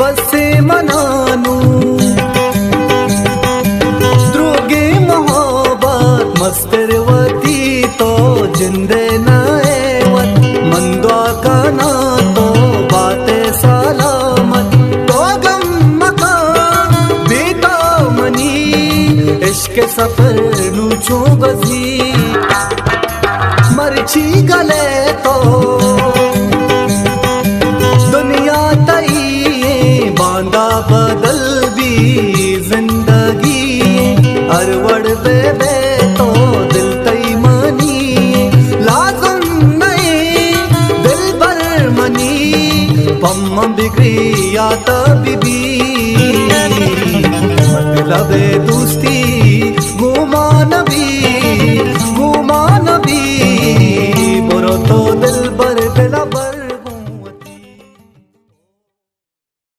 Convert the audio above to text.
बसे मनानू द्रोगे मोहब्बत मस्तरवती तो जिंदे नएवत मंदवा का ना तो बातें सलामत तो गम मका बेता मनी इश्क सफर लूचो गजी मरची गले तो दुनिया तई बांदा बदल भी जिंदगी अरवड़ बे तो दिल तई मनी लाजम नहीं दिल भर मनी पम बिगड़ी या तबीबी मतलब दोस्ती गुमा नबी